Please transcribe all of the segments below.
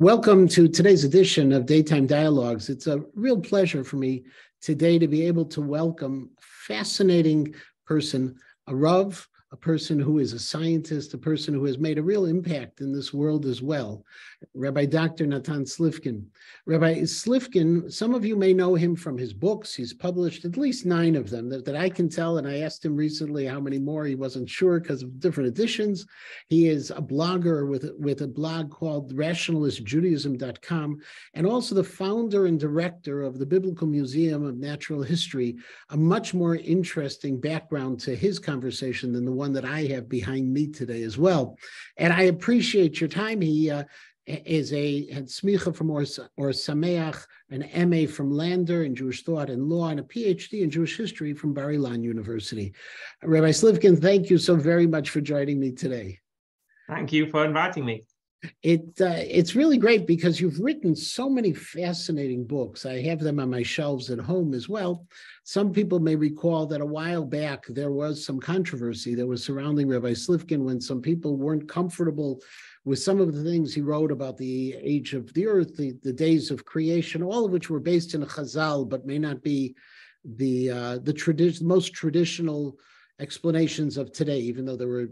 Welcome to today's edition of Daytime Dialogues. It's a real pleasure for me today to be able to welcome a fascinating person, a Rav, a person who is a scientist, a person who has made a real impact in this world as well, Rabbi Dr. Natan Slifkin. Rabbi Slifkin, some of you may know him from his books. He's published at least 9 of them that I can tell, and I asked him recently how many more. He wasn't sure because of different editions. He is a blogger with a blog called rationalistjudaism.com, and also the founder and director of the Biblical Museum of Natural History, a much more interesting background to his conversation than the one that I have behind me today as well. And I appreciate your time. He had smicha from or Sameach, an MA from Lander in Jewish Thought and Law, and a PhD in Jewish History from Bar Ilan University. Rabbi Slifkin, thank you so very much for joining me today. Thank you for inviting me. It's really great because you've written so many fascinating books. I have them on my shelves at home as well. Some people may recall that a while back there was some controversy that was surrounding Rabbi Slifkin when some people weren't comfortable with some of the things he wrote about the age of the earth, the days of creation, all of which were based in a Chazal, but may not be the most traditional explanations of today, even though there were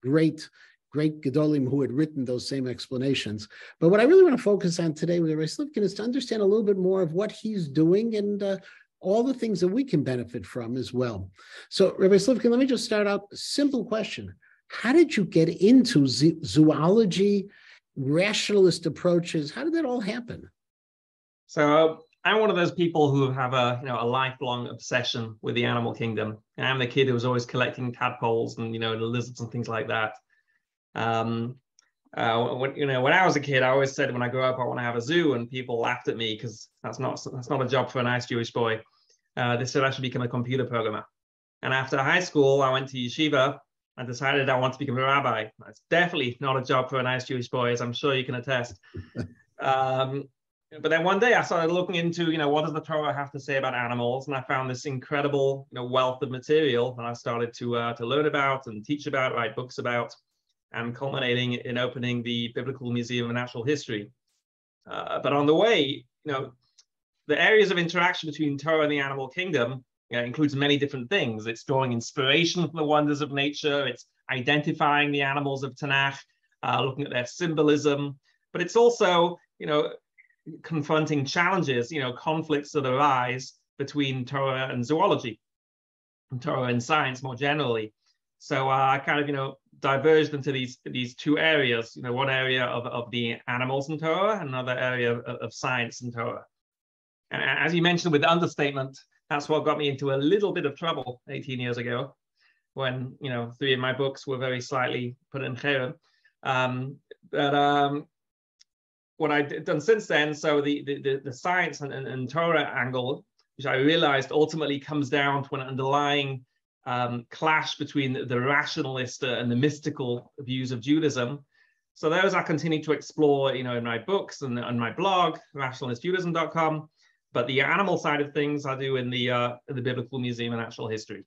great Gedolim who had written those same explanations. But what I really want to focus on today with Rabbi Slifkin is to understand a little bit more of what he's doing and all the things that we can benefit from as well. So Rabbi Slifkin, let me just start out, simple question. How did you get into zoology, rationalist approaches? How did that all happen? So I'm one of those people who have a lifelong obsession with the animal kingdom. And I'm the kid who was always collecting tadpoles and the lizards and things like that. When I was a kid, I always said when I grow up I want to have a zoo, and people laughed at me because that's not a job for a nice Jewish boy. They said I should become a computer programmer. And after high school, I went to yeshiva and decided I want to become a rabbi. That's definitely not a job for a nice Jewish boy, as I'm sure you can attest. But then one day I started looking into, what does the Torah have to say about animals? And I found this incredible, wealth of material that I started to learn about and teach about, write books about, and culminating in opening the Biblical Museum of Natural History. But on the way, the areas of interaction between Torah and the animal kingdom includes many different things. It's drawing inspiration from the wonders of nature. It's identifying the animals of Tanakh, looking at their symbolism. But it's also, confronting challenges, conflicts that arise between Torah and zoology, and Torah and science more generally. So I kind of, diverged into these 2 areas, one area of the animals in Torah, and another area of science in Torah. And as you mentioned with the understatement, that's what got me into a little bit of trouble 18 years ago when, 3 of my books were very slightly put in cherem. What I've done since then, so the science and Torah angle, which I realized ultimately comes down to an underlying clash between the rationalist and the mystical views of Judaism. So those I continue to explore, in my books and on my blog, rationalistjudaism.com. But the animal side of things I do in the Biblical Museum of Natural History.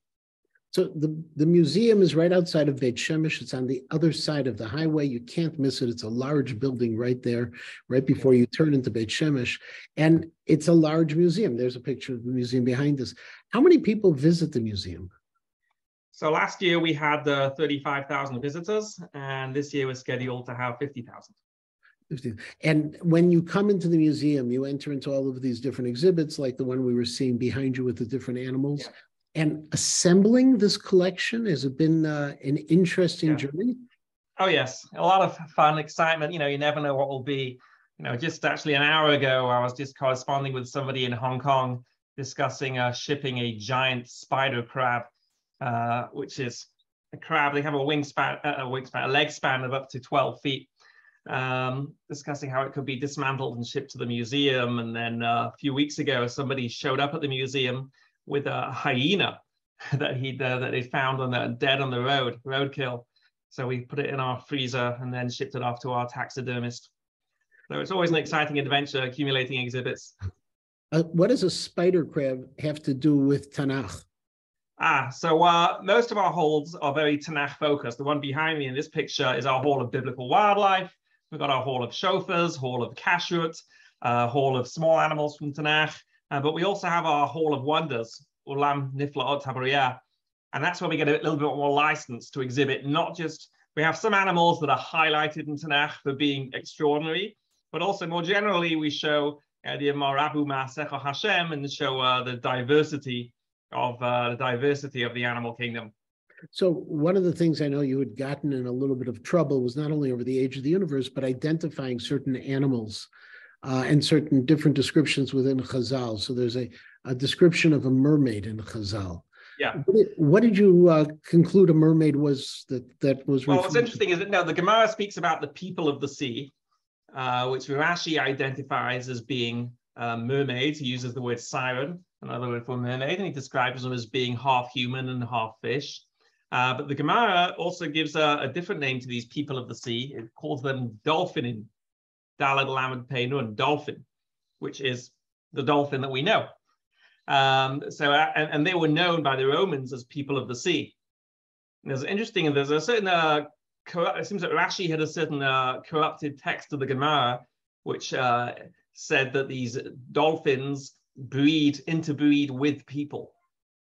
So the museum is right outside of Beit Shemesh. It's on the other side of the highway. You can't miss it. It's a large building right there, right before you turn into Beit Shemesh. And it's a large museum. There's a picture of the museum behind us. How many people visit the museum? So last year we had 35,000 visitors, and this year we're scheduled to have 50,000. And when you come into the museum, you enter into all of these different exhibits, like the one we were seeing behind you with the different animals. Yeah. And assembling this collection, has it been an interesting journey? Oh, yes. A lot of fun, excitement. You never know what will be. Just actually an hour ago, I was just corresponding with somebody in Hong Kong discussing shipping a giant spider crab, which is a crab. They have a leg span of up to 12 feet. Discussing how it could be dismantled and shipped to the museum. And then a few weeks ago, somebody showed up at the museum with a hyena that they found dead on the roadkill. So we put it in our freezer and then shipped it off to our taxidermist. So it's always an exciting adventure accumulating exhibits. What does a spider crab have to do with Tanakh? So most of our halls are very Tanakh focused. The one behind me in this picture is our hall of biblical wildlife. We've got our hall of shofars, hall of kashrut, hall of small animals from Tanakh, but we also have our hall of wonders, Ulam Niflaot Habariyah, and that's where we get a little bit more license to exhibit not just, we have some animals that are highlighted in Tanakh for being extraordinary, but also more generally, we show the Marabu Ma'asecha Hashem and show the diversity of the animal kingdom. So one of the things I know you had gotten in a little bit of trouble was not only over the age of the universe, but identifying certain animals and certain different descriptions within Chazal. So there's a description of a mermaid in Chazal. Yeah. What did you conclude a mermaid was that was? Well, what's interesting is that the Gemara speaks about the people of the sea, which Rashi identifies as being mermaids. He uses the word siren, another word for mermaid, and he describes them as being half human and half fish. But the Gemara also gives a different name to these people of the sea. It calls them dolphinin, Dalad Lamed Pei Nun, dolphin, which is the dolphin that we know. And they were known by the Romans as people of the sea. And it's interesting, and there's a certain, it seems that Rashi had a certain corrupted text of the Gemara, which said that these dolphins interbreed with people,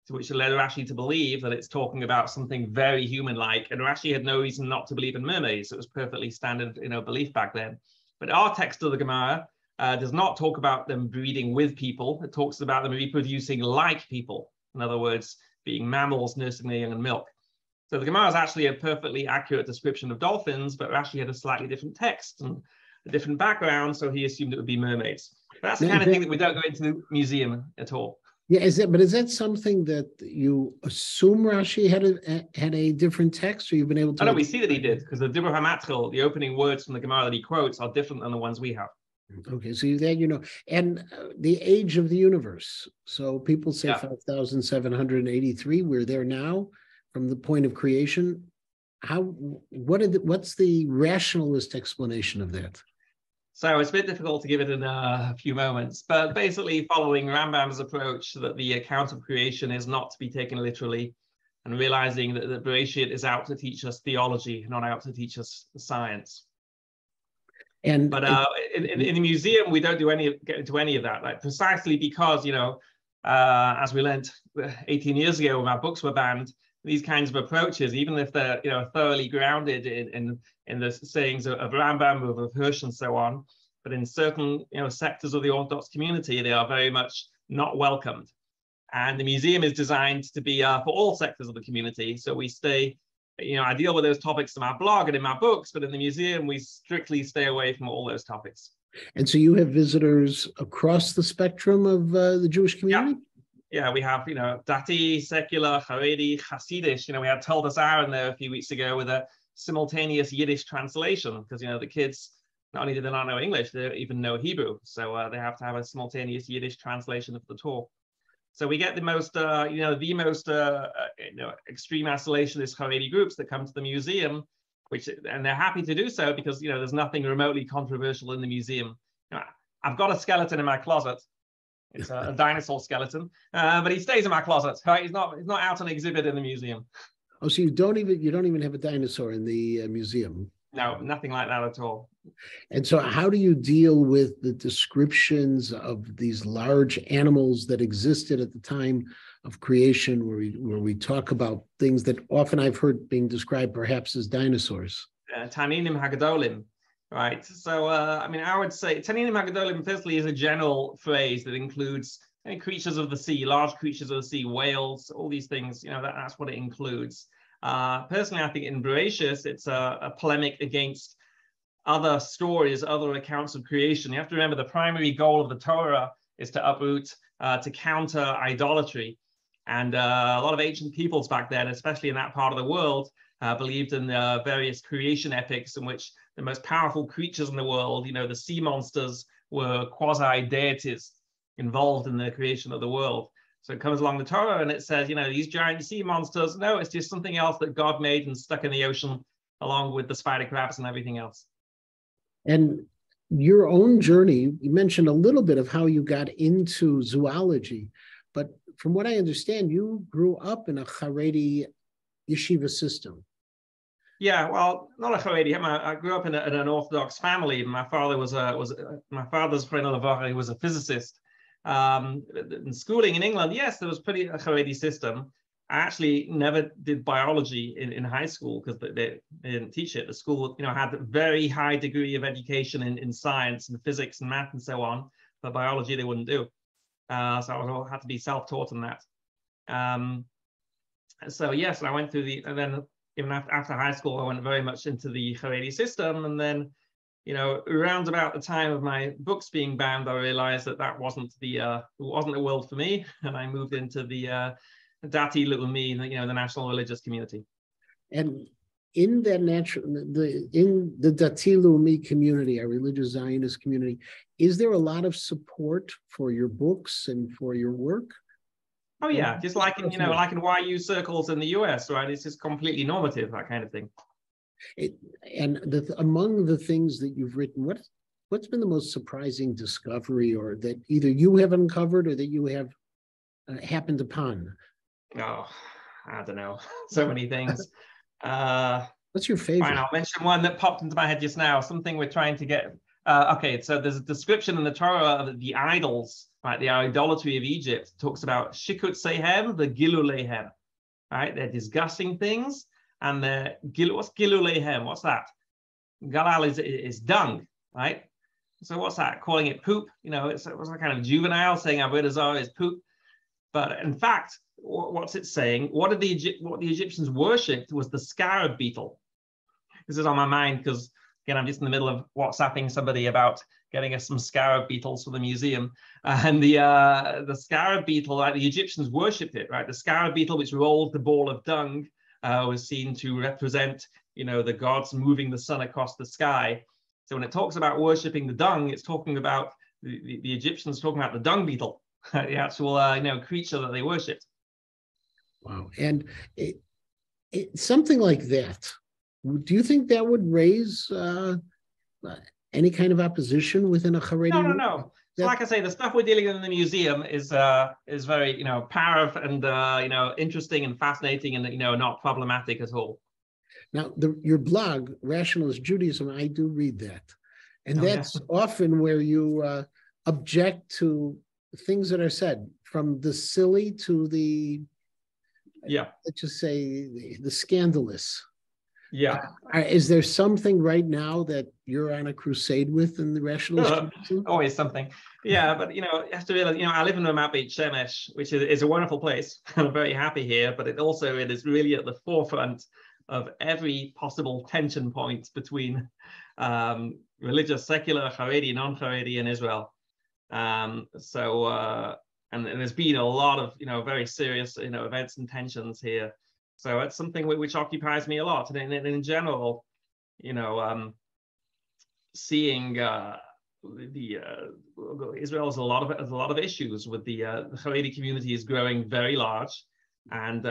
which led Rashi to believe that it's talking about something very human-like. And Rashi had no reason not to believe in mermaids. It was perfectly standard, belief back then. But our text of the Gemara does not talk about them breeding with people. It talks about them reproducing like people. In other words, being mammals nursing their young in milk. So the Gemara is actually a perfectly accurate description of dolphins, but Rashi had a slightly different text and a different background, so he assumed it would be mermaids. But that's the kind of thing that we don't go into the museum at all. Yeah, is that something that you assume Rashi had a different text, or you've been able to? No, we see that he did, because the Dibur HaMatchil, the opening words from the Gemara that he quotes, are different than the ones we have. Okay, so that and the age of the universe. So people say 5,783. We're there now, from the point of creation. What's the rationalist explanation of that? So it's a bit difficult to give it in a few moments, but basically following Rambam's approach that the account of creation is not to be taken literally, and realizing that the Bereshit is out to teach us theology, not out to teach us science. In the museum, we don't get into any of that, like, precisely because, as we learned 18 years ago when our books were banned, these kinds of approaches, even if they're thoroughly grounded in the sayings of Rambam, of Hirsch, and so on, but in certain sectors of the Orthodox community, they are very much not welcomed. And the museum is designed to be for all sectors of the community. So we stay, I deal with those topics in my blog and in my books, but in the museum, we strictly stay away from all those topics. And so you have visitors across the spectrum of the Jewish community? Yeah, we have, Dati, secular, Haredi, Hasidish. We had Toldus Aaron there a few weeks ago with a simultaneous Yiddish translation, because, the kids, not only do they not know English, they don't even know Hebrew. So they have to have a simultaneous Yiddish translation of the talk. So we get the most, extreme isolationist Haredi groups that come to the museum, and they're happy to do so because, there's nothing remotely controversial in the museum. I've got a skeleton in my closet. It's a dinosaur skeleton, but he stays in my closet. Right? He's not out on exhibit in the museum. Oh, so you don't even have a dinosaur in the museum? No, nothing like that at all. And so how do you deal with the descriptions of these large animals that existed at the time of creation, where we talk about things that often I've heard being described perhaps as dinosaurs? Taninim Hagadolim. Right. So, I would say Taninim Hagadolim, firstly, is a general phrase that includes creatures of the sea, large creatures of the sea, whales, all these things. That's what it includes. Personally, I think in Bereshis, it's a polemic against other stories, other accounts of creation. You have to remember the primary goal of the Torah is to uproot, to counter idolatry. And a lot of ancient peoples back then, especially in that part of the world, believed in various creation epics in which the most powerful creatures in the world, the sea monsters, were quasi-deities involved in the creation of the world. So it comes along the Torah and it says, these giant sea monsters, no, it's just something else that God made and stuck in the ocean along with the spider crabs and everything else. And your own journey, you mentioned a little bit of how you got into zoology, but from what I understand, you grew up in a Haredi yeshiva system. Yeah, well, not a Haredi. I grew up in an Orthodox family. My father my father's friend He was a physicist. In schooling in England, yes, there was pretty a Haredi system. I actually never did biology in high school because they didn't teach it. The school, had a very high degree of education in science and physics and math and so on, but biology they wouldn't do. So I had to be self-taught in that. So yes, I went through and then even after high school, I went very much into the Haredi system. And then, around about the time of my books being banned, I realized that wasn't the world for me. And I moved into the Dati Leumi, the national religious community. And in that in the Dati Leumi community, our religious Zionist community, is there a lot of support for your books and for your work? Oh yeah, just like in like in YU circles in the US, right? It's just completely normative, that kind of thing. Among the things that you've written, what's been the most surprising discovery, or that either you have uncovered or that you have happened upon? Oh, I don't know. So many things. What's your favorite? Fine, I'll mention one that popped into my head just now. Something we're trying to get. Okay, so there's a description in the Torah of the idols, right? The idolatry of Egypt. It talks about shikut sehem, the gilulehem, right? They're disgusting things, and what's gilulehem? What's that? Galal is dung, right? So what's that? Calling it poop? It's a kind of juvenile saying avodah zarah is poop. But in fact, what's it saying? What the Egyptians worshipped was the scarab beetle. This is on my mind because, again, I'm just in the middle of WhatsApping somebody about getting us some scarab beetles for the museum. And the scarab beetle, like the Egyptians worshipped it, right? The scarab beetle, which rolled the ball of dung, was seen to represent, the gods moving the sun across the sky. So when it talks about worshipping the dung, it's talking about the Egyptians talking about the dung beetle, the actual, creature that they worshipped. Wow. And something like that, do you think that would raise any kind of opposition within a Haredi? No. So like I say, the stuff we're dealing with in the museum is very, powerful and, interesting and fascinating and, not problematic at all. Now, your blog, Rationalist Judaism, I do read that. And that's often where you object to things that are said, from the silly to the, let's just say, the scandalous. Yeah. Is there something right now that you're on a crusade with in the Rationalist Judaism? Always something. Yeah, but, you have to realize, I live in Ramat Beit Shemesh, which is a wonderful place. I'm very happy here, but it is really at the forefront of every possible tension point between religious, secular, Haredi, non-Haredi in Israel. And there's been a lot of, very serious, events and tensions here. So it's something which occupies me a lot. And in general, seeing Israel has a lot of issues with the Haredi community is growing very large, and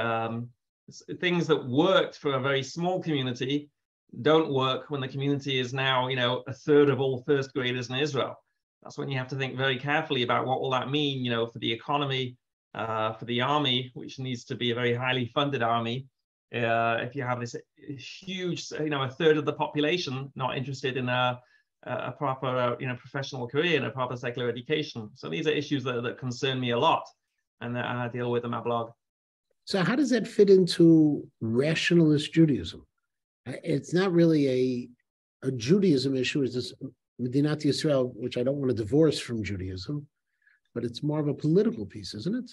things that worked for a very small community don't work when the community is now, a third of all first graders in Israel. That's when you have to think very carefully about what will that mean, for the economy, for the army, which needs to be a very highly funded army. If you have this huge, a third of the population not interested in a proper, professional career and a proper secular education. So these are issues that concern me a lot, and that I deal with in my blog. So how does that fit into rationalist Judaism? It's not really a Judaism issue. It's this Medinat Yisrael, which I don't want to divorce from Judaism, but it's more of a political piece, isn't it?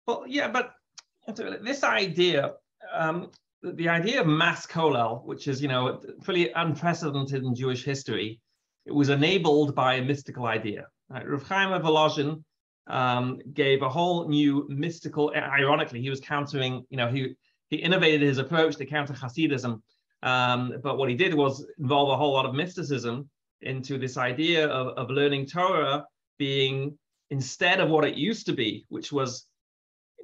Well, yeah, but this idea, the idea of mass kollel, which is, pretty unprecedented in Jewish history, it was enabled by a mystical idea. Right? Rav Chaim of Volozhin gave a whole new mystical, ironically, he was countering, he innovated his approach to counter Hasidism, but what he did was involve a whole lot of mysticism into this idea of learning Torah being, instead of what it used to be, which was,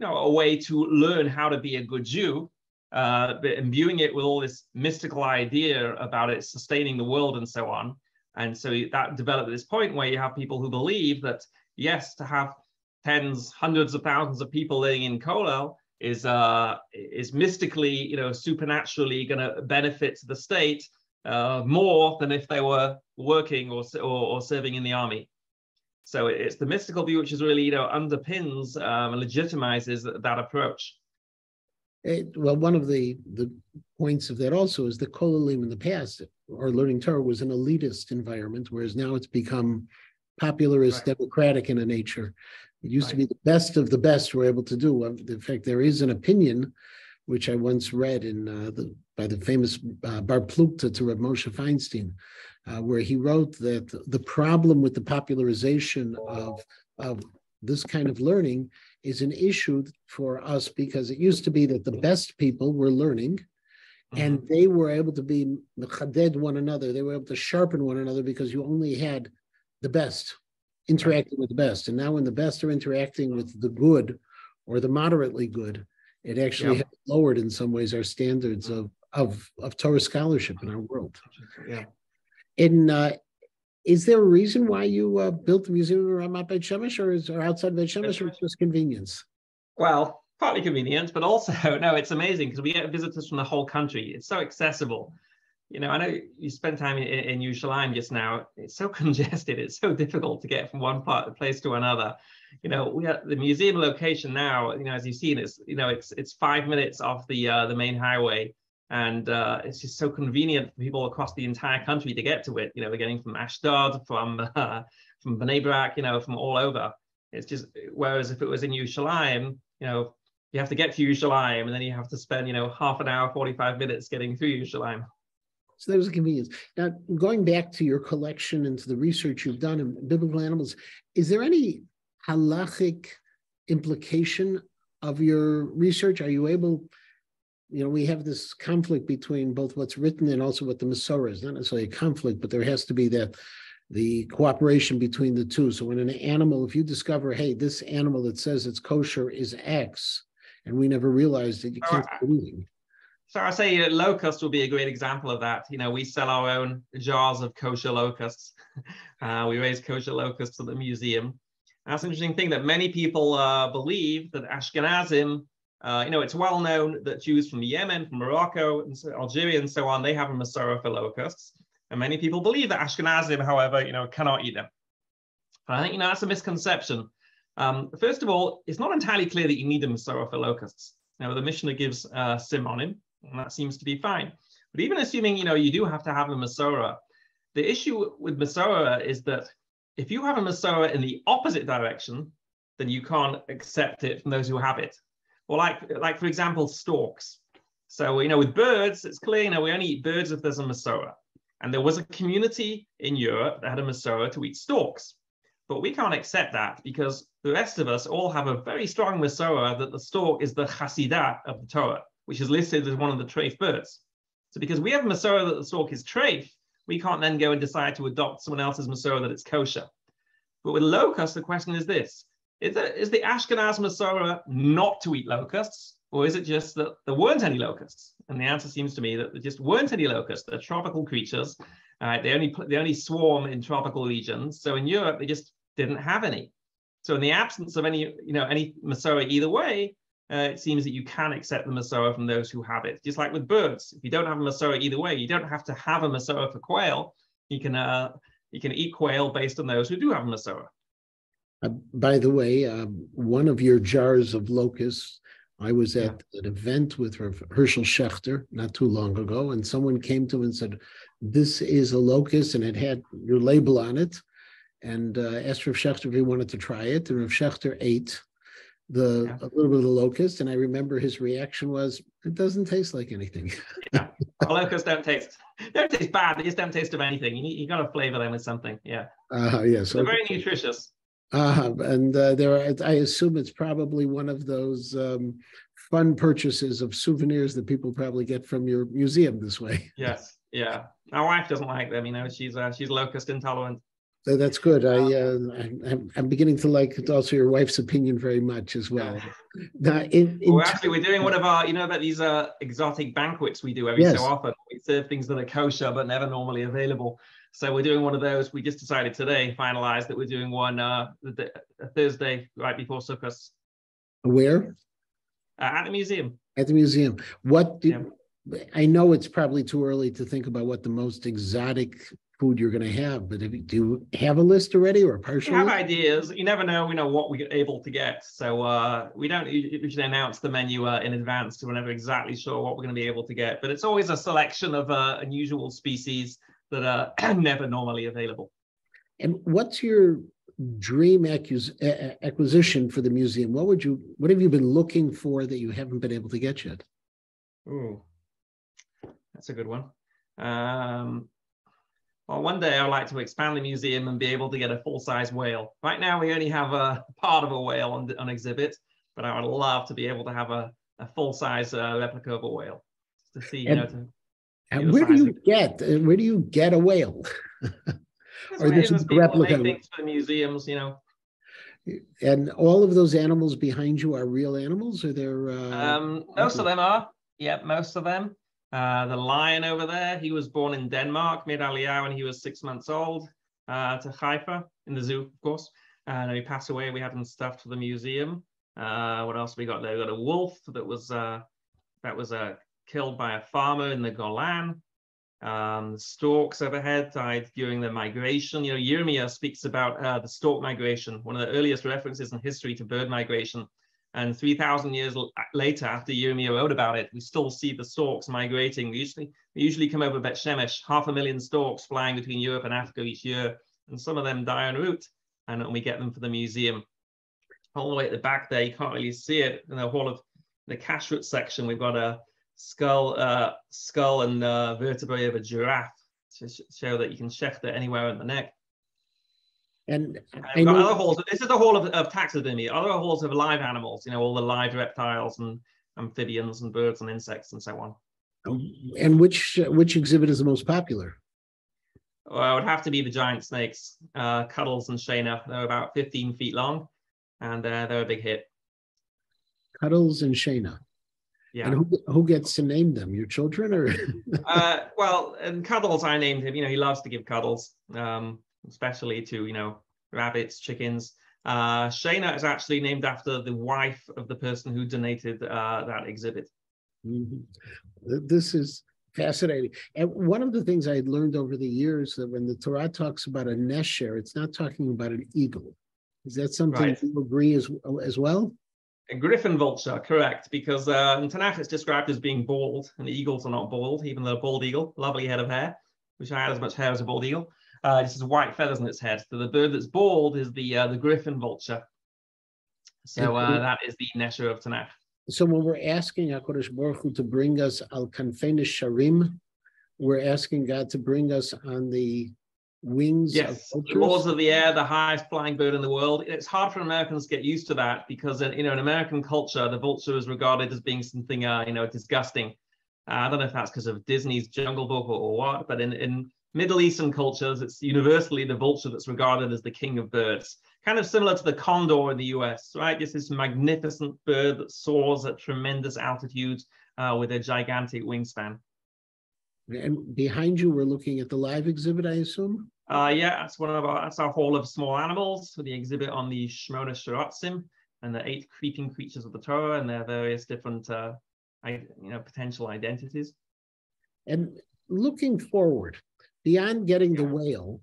a way to learn how to be a good Jew, but imbuing it with all this mystical idea about it sustaining the world and so on. And so that developed at this point where you have people who believe that, yes, to have tens, hundreds of thousands of people living in kollel is mystically, supernaturally going to benefit the state more than if they were working or serving in the army. So it's the mystical view which is really, underpins and legitimizes that approach. Well, one of the points of that also is that Kol Olim in the past, or learning Torah, was an elitist environment, whereas now it's become popularist, right, democratic in a nature. It used to be the best of the best were able to do. In fact, there is an opinion, which I once read by the famous Bar Plukta to Reb Moshe Feinstein, where he wrote that the problem with the popularization of this kind of learning is an issue for us, because it used to be that the best people were learning, and they were able to be mechaded one another. They were able to sharpen one another because you only had the best interacting with the best. And now when the best are interacting with the good or the moderately good, it actually has lowered in some ways our standards of Torah scholarship in our world. Yeah. Is there a reason why you built the museum in Ramat Beit Shemesh, or outside Beit Shemesh, or just convenience? Well, partly convenience, but also, no, it's amazing because we get visitors from the whole country. It's so accessible. I know you spent time in Yerushalayim just now. It's so congested. It's so difficult to get from one place to another. We have the museum location now, as you've seen, it's 5 minutes off the main highway. And it's just so convenient for people across the entire country to get to it. They're getting from Ashdod, from Bnei Brak, from all over. It's just, whereas if it was in Yerushalayim, you have to get to Yerushalayim, and then you have to spend, half an hour, 45 minutes getting through Yerushalayim. So there was a convenience. Now, going back to your collection and to the research you've done in biblical animals, is there any halachic implication of your research? Are you able, we have this conflict between both what's written and also what the Masorah is. Not necessarily a conflict, but there has to be the cooperation between the two. So when an animal, if you discover, hey, this animal that says it's kosher is X, and we never realized that, you can't do anything. So I say locust will be a great example of that. We sell our own jars of kosher locusts. We raise kosher locusts at the museum. And that's an interesting thing that many people believe that Ashkenazim, it's well known that Jews from Yemen, from Morocco, and Algeria, and so on, they have a Masorah for locusts. And many people believe that Ashkenazim, however, cannot eat them. But I think, that's a misconception. First of all, it's not entirely clear that you need a Masorah for locusts. The Mishnah gives simonim, and that seems to be fine. But even assuming, you do have to have a Masorah, the issue with Masorah is that if you have a Masorah in the opposite direction, then you can't accept it from those who have it. Or like for example, storks. So, with birds, it's clear, we only eat birds if there's a Masorah. And there was a community in Europe that had a Masorah to eat storks. But we can't accept that because the rest of us all have a very strong Masorah that the stork is the Hasidah of the Torah, which is listed as one of the treif birds. So because we have a Masorah that the stork is treif, we can't then go and decide to adopt someone else's Masorah that it's kosher. But with locusts, the question is this. Is the Ashkenaz Masorah not to eat locusts, or is it just that there weren't any locusts? And the answer seems to me that there just weren't any locusts. They're tropical creatures. They only swarm in tropical regions. So in Europe, they just didn't have any. So in the absence of any Masorah either way, it seems that you can accept the Masorah from those who have it. Just like with birds, if you don't have a Masorah either way, you don't have to have a Masorah for quail. You can eat quail based on those who do have a Masorah. By the way, one of your jars of locusts, I was at an event with Herschel Schechter not too long ago, and someone came to him and said, this is a locust, and it had your label on it, and asked Rav Schechter if he wanted to try it, and Rav Schechter ate a little bit of the locust, and I remember his reaction was, it doesn't taste like anything. Yeah, locusts don't taste bad, they just don't taste of anything. You got to flavor them with something, yeah. Yes. They're very nutritious. And I assume it's probably one of those fun purchases of souvenirs that people probably get from your museum this way. Yes, yeah. My wife doesn't like them. She's locust intolerant. So that's good. I'm beginning to like also your wife's opinion very much as well. Yeah. Actually, we're doing one of our, about these exotic banquets we do every so often. We serve things that are kosher but never normally available. So we're doing one of those. We just decided today, finalized that we're doing one Thursday right before Sukkot. Where? At the museum. At the museum. What do, Yeah. I know it's probably too early to think about what the most exotic food you're going to have, but do you have a list already or a We partial have list? ideas. You never know, what we're able to get. So we don't usually announce the menu in advance, so we're never exactly sure what we're going to be able to get. But it's always a selection of unusual species that are never normally available. And what's your dream acquisition for the museum? What have you been looking for that you haven't been able to get yet? Ooh, that's a good one. Well, one day I would like to expand the museum and be able to get a full-size whale. Right now, we only have a part of a whale on exhibit, but I would love to be able to have a full-size replica of a whale to see, And where do you get a whale? Or this is people make things for the museums, And all of those animals behind you are real animals, or they're most of them are. Yeah, most of them. The lion over there, he was born in Denmark, made Aliyah when he was 6 months old, to Haifa in the zoo, of course. And he passed away. We had him stuffed for the museum. What else we got there? We got a wolf that was killed by a farmer in the Golan. The storks overhead died during the migration. Yirmiyah speaks about the stork migration, one of the earliest references in history to bird migration. And 3,000 years later, after Yirmiyah wrote about it, we still see the storks migrating. We usually come over Bet Shemesh, 500,000 storks flying between Europe and Africa each year. And some of them die en route, and we get them for the museum. All the way at the back there, you can't really see it. In the hall of the kashrut section, we've got a skull and vertebrae of a giraffe to show that you can shecht it anywhere in the neck. And we've got other halls. This is the hall of taxidermy. Other halls of live animals, all the live reptiles and amphibians and birds and insects and so on. And which exhibit is the most popular? Well, it would have to be the giant snakes, Cuddles and Shayna. They're about 15 feet long, and they're a big hit. Cuddles and Shayna. Yeah. And who gets to name them? Your children, or? Well, and Cuddles, I named him. He loves to give cuddles, especially to rabbits, chickens. Shayna is actually named after the wife of the person who donated that exhibit. Mm-hmm. This is fascinating. And one of the things I had learned over the years that when the Torah talks about a nesher, it's not talking about an eagle. Is that something you agree as well? A griffin vulture, correct, because in Tanakh it's described as being bald, and the eagles are not bald, even though a bald eagle, lovely head of hair, which I had as much hair as a bald eagle. This is white feathers in its head. So the bird that's bald is the griffin vulture. So that is the nesher of Tanakh. So when we're asking HaKadosh Baruch Hu to bring us al kanfei nesharim, we're asking God to bring us on the wings of vultures? The lords of the air, the highest flying bird in the world. It's hard for Americans to get used to that because in American culture, the vulture is regarded as being something disgusting. I don't know if that's because of Disney's Jungle Book or what, but in Middle Eastern cultures, it's universally the vulture that's regarded as the king of birds. Kind of similar to the condor in the US, right? This is magnificent bird that soars at tremendous altitudes with a gigantic wingspan. And behind you, we're looking at the live exhibit, I assume? Yeah, that's our hall of small animals for the exhibit on the Shmona Shiratzim and the 8 creeping creatures of the Torah and their various different potential identities. And looking forward, beyond getting the whale,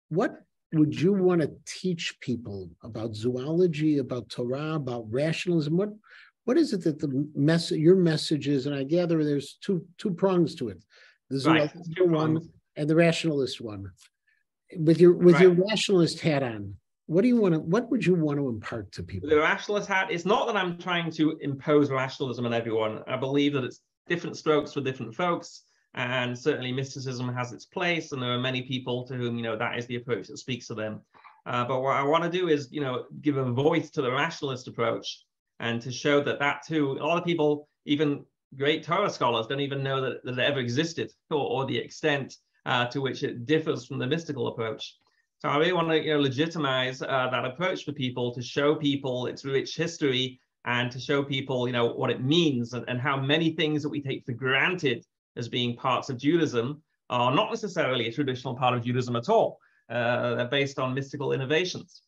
what would you want to teach people about zoology, about Torah, about rationalism? What is it that your message is? And I gather there's two prongs to it: the zoological one and the rationalist one. With your rationalist hat on, what would you want to impart to people? The rationalist hat, it's not that I'm trying to impose rationalism on everyone. I believe that it's different strokes for different folks, and certainly mysticism has its place, and there are many people to whom that is the approach that speaks to them. But what I want to do is give a voice to the rationalist approach, and to show that too, a lot of people, even great Torah scholars, don't even know that it ever existed, or the extent to which it differs from the mystical approach. So I really want to legitimize that approach for people, to show people its rich history, and to show people what it means, and how many things that we take for granted as being parts of Judaism are not necessarily a traditional part of Judaism at all. They're based on mystical innovations.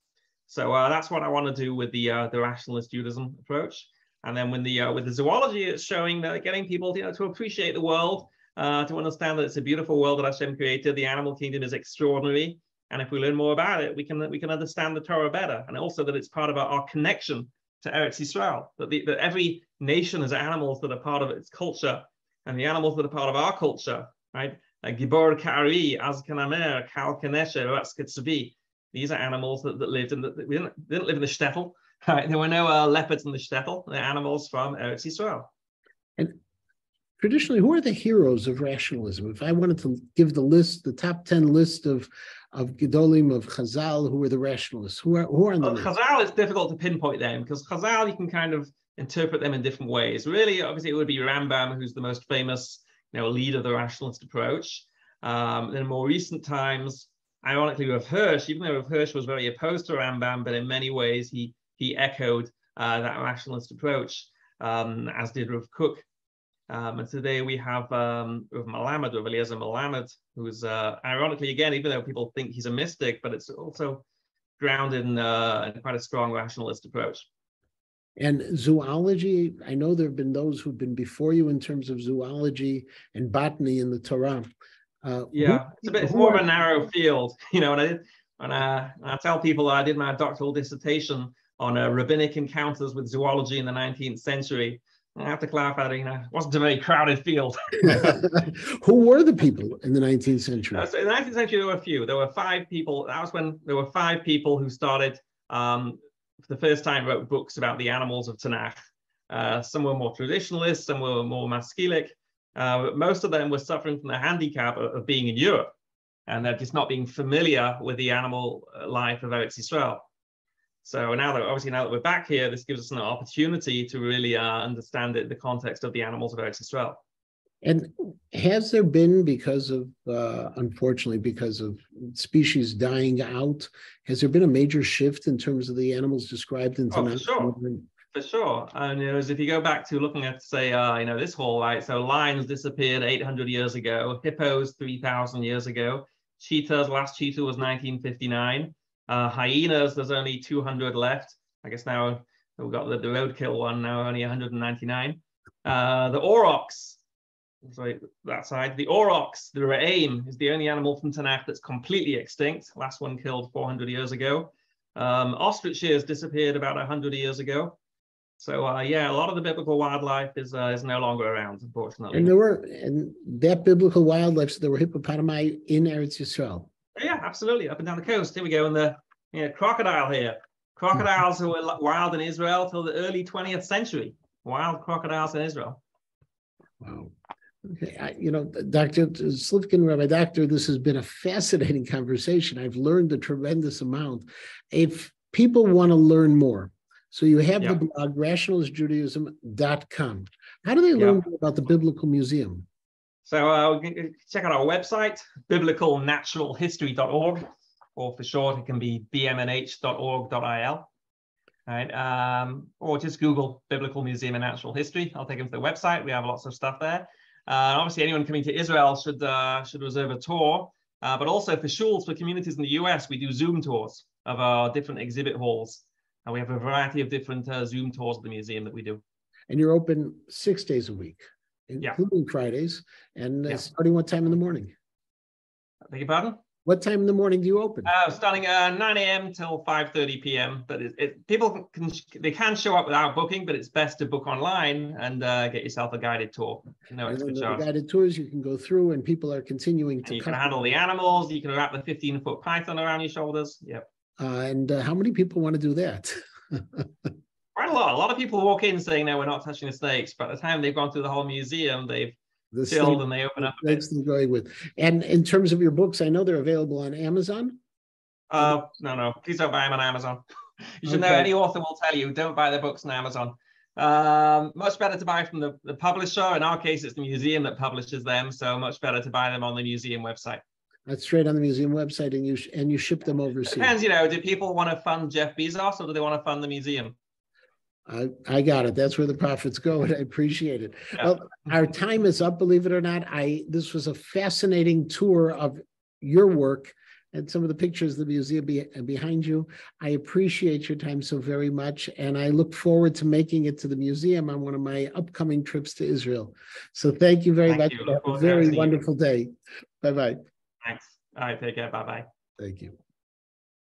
So that's what I want to do with the rationalist Judaism approach. And then with the zoology, it's showing that getting people, to appreciate the world, to understand that it's a beautiful world that Hashem created. The animal kingdom is extraordinary, and if we learn more about it, we can understand the Torah better, and also that it's part of our connection to Eretz Yisrael. That every nation has animals that are part of its culture, and the animals that are part of our culture, right? Like Gibor Ka'ari, Azkan Amer, Kal Kanesha, Ratskitsabi. These are animals that lived in we didn't live in the shtetl. Right? There were no leopards in the shtetl. They're animals from Eretz Yisrael. And traditionally, who are the heroes of rationalism? If I wanted to give the top 10 list of Gedolim, of Chazal, who are the rationalists? Who are on the list? Chazal, it's difficult to pinpoint them because Chazal, you can kind of interpret them in different ways. Really, obviously, it would be Rambam, who's the most famous, lead of the rationalist approach. In more recent times, ironically, Rav Hirsch, even though Rav Hirsch was very opposed to Rambam, but in many ways he echoed that rationalist approach, as did Rav Kook. And today we have Rav Malamed, Rav Eliezer Malamed, who's ironically, again, even though people think he's a mystic, but it's also grounded in quite a strong rationalist approach. And zoology, I know there have been those who've been before you in terms of zoology and botany in the Torah. It's more of a narrow field, and I tell people that I did my doctoral dissertation on rabbinic encounters with zoology in the 19th century. I have to clarify that it wasn't a very crowded field. Who were the people in the 19th century? So in the 19th century, there were a few. There were 5 people. That was when there were 5 people who started, for the first time, wrote books about the animals of Tanakh. Some were more traditionalists, some were more maskilic. But most of them were suffering from the handicap of being in Europe, and they're just not being familiar with the animal life of Eretz Yisrael. So now that we're back here, this gives us an opportunity to really understand the context of the animals of Eretz Yisrael. And has there been, unfortunately, because of species dying out, has there been a major shift in terms of the animals described in Tanakh? For sure. And if you go back to looking at, say, this hall, right? So lions disappeared 800 years ago, hippos 3,000 years ago, cheetahs, last cheetah was 1959. Hyenas, there's only 200 left. I guess now we've got the roadkill one, now only 199. The aurochs, sorry, that side, the aurochs, the re'aim, is the only animal from Tanakh that's completely extinct. Last one killed 400 years ago. Ostriches disappeared about 100 years ago. So a lot of the biblical wildlife is no longer around, unfortunately. And that biblical wildlife, so there were hippopotami in Eretz Yisrael. Yeah, absolutely, up and down the coast. Here we go, and the crocodile here. Crocodiles who were wild in Israel till the early 20th century. Wild crocodiles in Israel. Wow. Okay, Dr. Slifkin, Rabbi Doctor, this has been a fascinating conversation. I've learned a tremendous amount. If people want to learn more, so you have the blog, rationalistjudaism.com. How do they learn more about the Biblical Museum? So check out our website, biblicalnaturalhistory.org, or for short, it can be bmnh.org.il. Right? Or just Google Biblical Museum and Natural History. I'll take them to the website. We have lots of stuff there. Obviously, anyone coming to Israel should reserve a tour. But also for shuls, for communities in the US, we do Zoom tours of our different exhibit halls. And we have a variety of different Zoom tours of the museum that we do. And you're open 6 days a week, including Fridays. And starting what time in the morning? I beg your pardon? What time in the morning do you open? Starting at 9 a.m. till 5:30 p.m. But people can show up without booking, but it's best to book online and get yourself a guided tour. No extra charge. Guided tours you can go through, and people are continuing to. And you can handle the animals. You can wrap the 15-foot python around your shoulders. Yep. And how many people want to do that? Quite a lot. A lot of people walk in saying, "No, we're not touching the snakes." But by the time they've gone through the whole museum, they've chilled and they open up. Snakes they're going with. And in terms of your books, I know they're available on Amazon. No, please don't buy them on Amazon. You should know any author will tell you, don't buy their books on Amazon. Much better to buy from the publisher. In our case, it's the museum that publishes them, so much better to buy them on the museum website. That's straight on the museum website, and you ship them overseas. Depends, do people want to fund Jeff Bezos or do they want to fund the museum? I got it. That's where the profits go, and I appreciate it. Yeah. Well, our time is up, believe it or not. This was a fascinating tour of your work and some of the pictures of the museum behind you. I appreciate your time so very much, and I look forward to making it to the museum on one of my upcoming trips to Israel. So thank you very much. You. Have a very wonderful day. Bye-bye. Thanks. All right, take care. Bye-bye. Thank you.